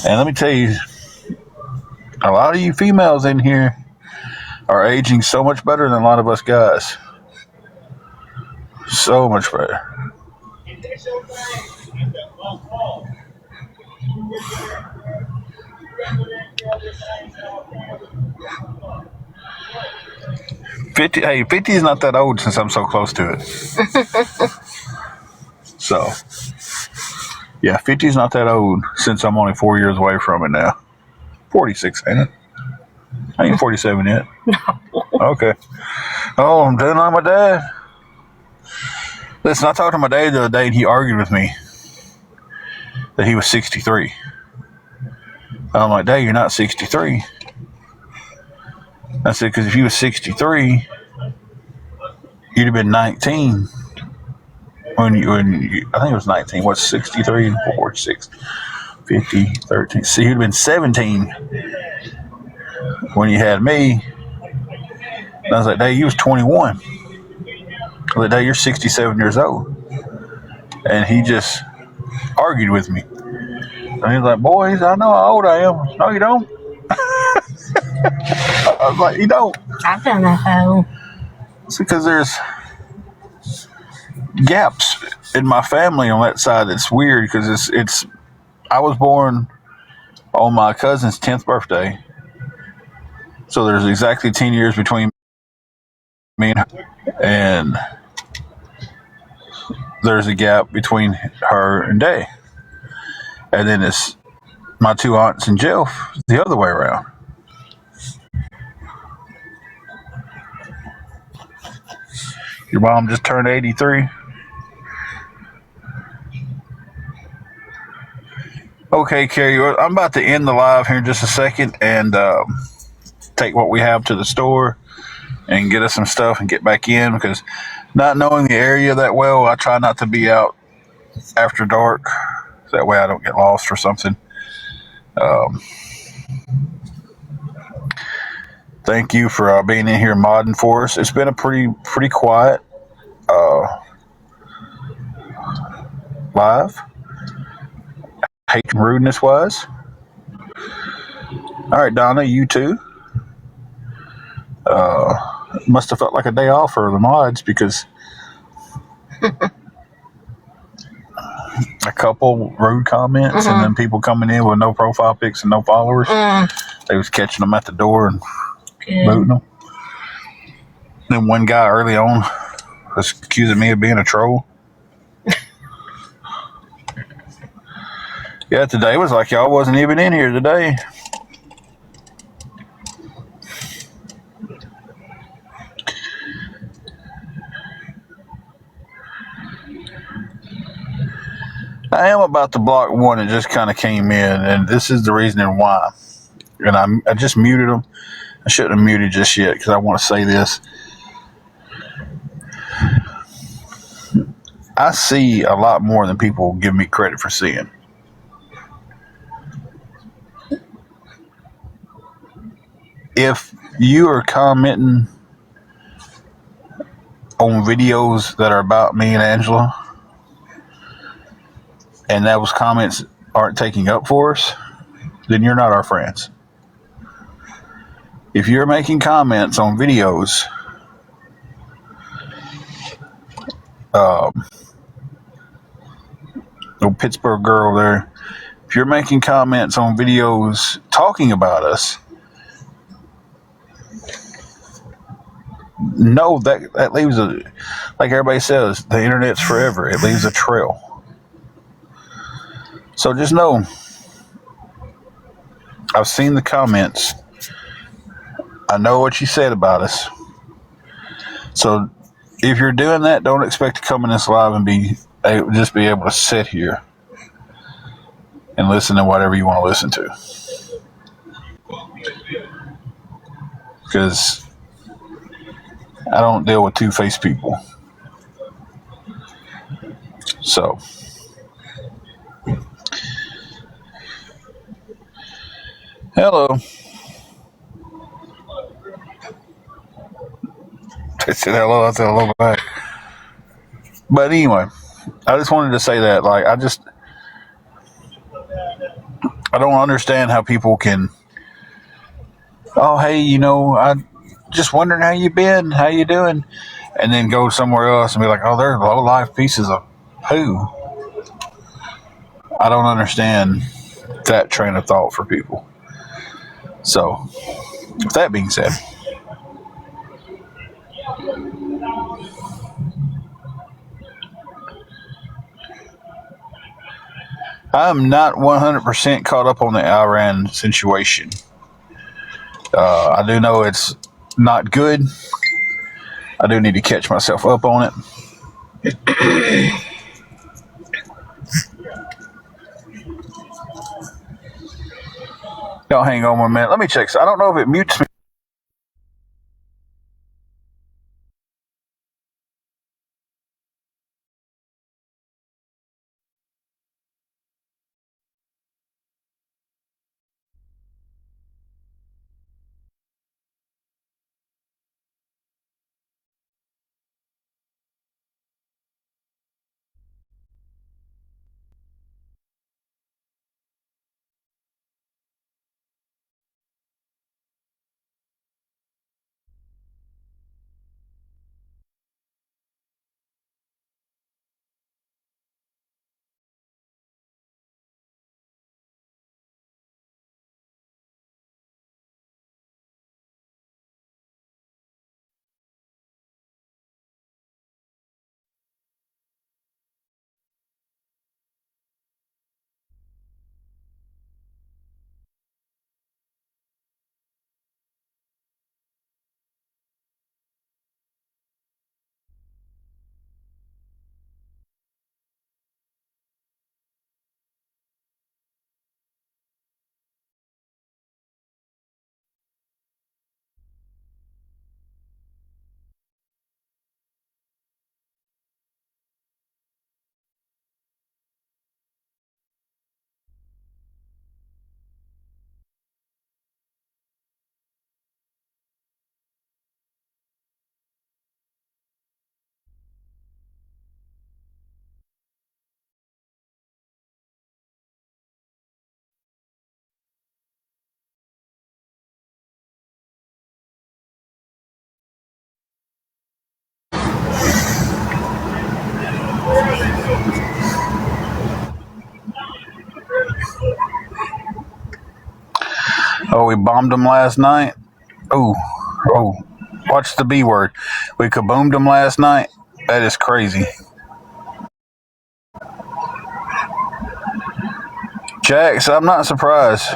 And let me tell you, a lot of you females in here are aging so much better than a lot of us guys. So much better. Hey, 50 is not that old since I'm so close to it. So, yeah, 50 is not that old since I'm only 4 years away from it now. 46, ain't it? I ain't 47 yet. No. Okay. Oh, I'm doing like my dad. Listen, I talked to my dad the other day, and he argued with me that he was 63. I'm like, Dad, you're not 63. I said, because if you was 63, you'd have been 19 when you I think it was 19. What's 63 and 4, 6, 50, 13. See, you'd have been 17 when you had me. And I was like, Dad, you was 21. I was like, Dad, you're 67 years old. And he just argued with me. And he's like, boys, I know how old I am. No, you don't. I was like, you don't. I don't know how. It's because there's gaps in my family on that side. It's weird because it's. I was born on my cousin's 10th birthday, so there's exactly 10 years between me and her, and there's a gap between her and Day, and then it's my two aunts and Jeff the other way around. Your mom just turned 83. Okay, Carrie, well, I'm about to end the live here in just a second and take what we have to the store and get us some stuff and get back in because not knowing the area that well, I try not to be out after dark. So that way I don't get lost or something. Um, thank you for being in here modding for us. It's been a pretty quiet uh, live, hate rudeness wise. All right, Donna, you too. Uh, must have felt like a day off for the mods because a couple rude comments and then people coming in with no profile pics and no followers. They was catching them at the door and booting them. Then one guy early on was accusing me of being a troll. Yeah, today was like y'all wasn't even in here today. I am about to block one that just kind of came in, and this is the reasoning why. And I just muted them. I shouldn't have muted just yet because I want to say this. I see a lot more than people give me credit for seeing. If you are commenting on videos that are about me and Angela, and those comments aren't taking up for us, then you're not our friends. If you're making comments on videos, the Pittsburgh girl there, if you're making comments on videos talking about us, no, that leaves a, like everybody says, the internet's forever. It leaves a trail. So just know, I've seen the comments. I know what you said about us. So if you're doing that, don't expect to come in this live and just be able to sit here and listen to whatever you want to listen to. Because I don't deal with two-faced people. So, hello. I said hello. I said hello back. But anyway, I just wanted to say that. Like, I don't understand how people can. Oh, hey, I just wondering how you been, how you doing, and then go somewhere else and be like, oh, they're low life pieces of poo. I don't understand that train of thought for people. So, with that being said, I'm not 100% caught up on the Iran situation. I do know it's not good. I do need to catch myself up on it. Y'all hang on 1 minute. Let me check. I don't know if it mutes me. Oh, we bombed them last night. Oh, watch the B word. We kaboomed them last night. That is crazy. Jax, I'm not surprised.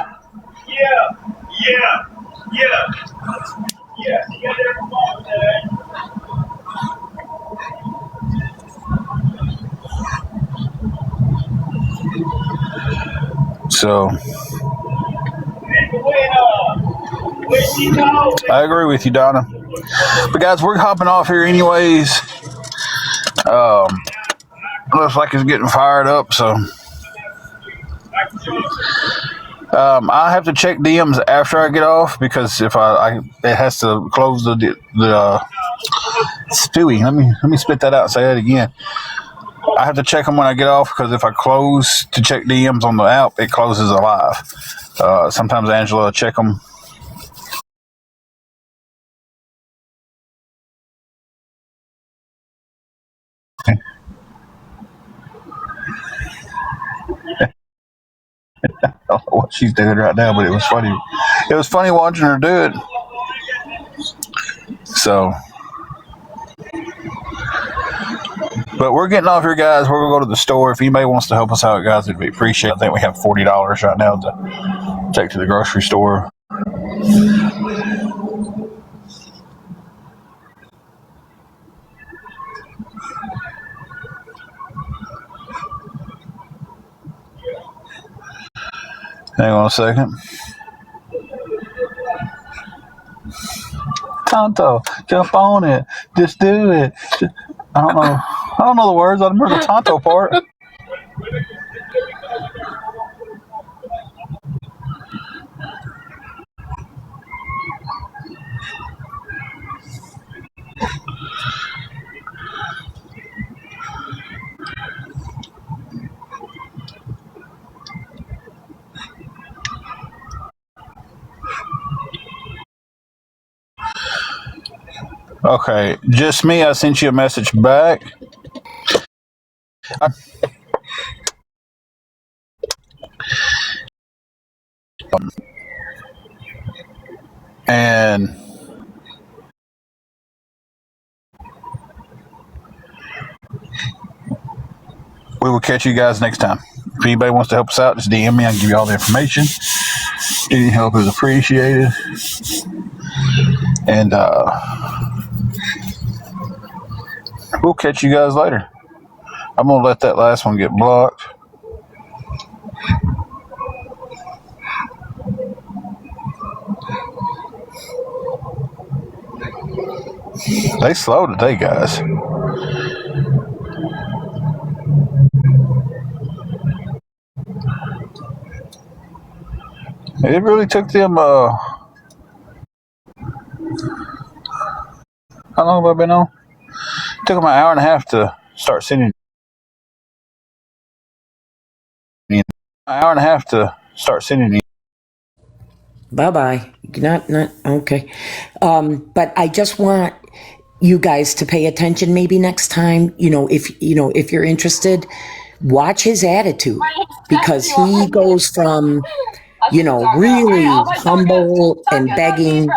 Yeah. You got there from home today. So, I agree with you, Donna. But guys, we're hopping off here anyways. Looks like it's getting fired up, so I have to check DMs after I get off because if I it has to close the Stewie. Let me spit that out. Say that again. I have to check them when I get off because if I close to check DMs on the app, it closes alive. Sometimes Angela will check them. I don't know what she's doing right now, but it was funny. It was funny watching her do it. So, but we're getting off here, guys. We're gonna go to the store. If anybody wants to help us out, guys, it'd be appreciated. I think we have $40 right now to take to the grocery store. Hang on a second. Tonto, jump on it. Just do it. I don't know the words. I remember the Tonto part. Okay, just me. I sent you a message back. And we will catch you guys next time. If anybody wants to help us out, just DM me. I can give you all the information. Any help is appreciated. And we'll catch you guys later. I'm going to let that last one get blocked. They slow today, guys. It really took them, how long have I been on? It took them an hour and a half to start sending. An hour and a half to start sending. Bye-bye. Not okay. But I just want you guys to pay attention maybe next time. If you're interested, watch his attitude because he goes from, really humble and begging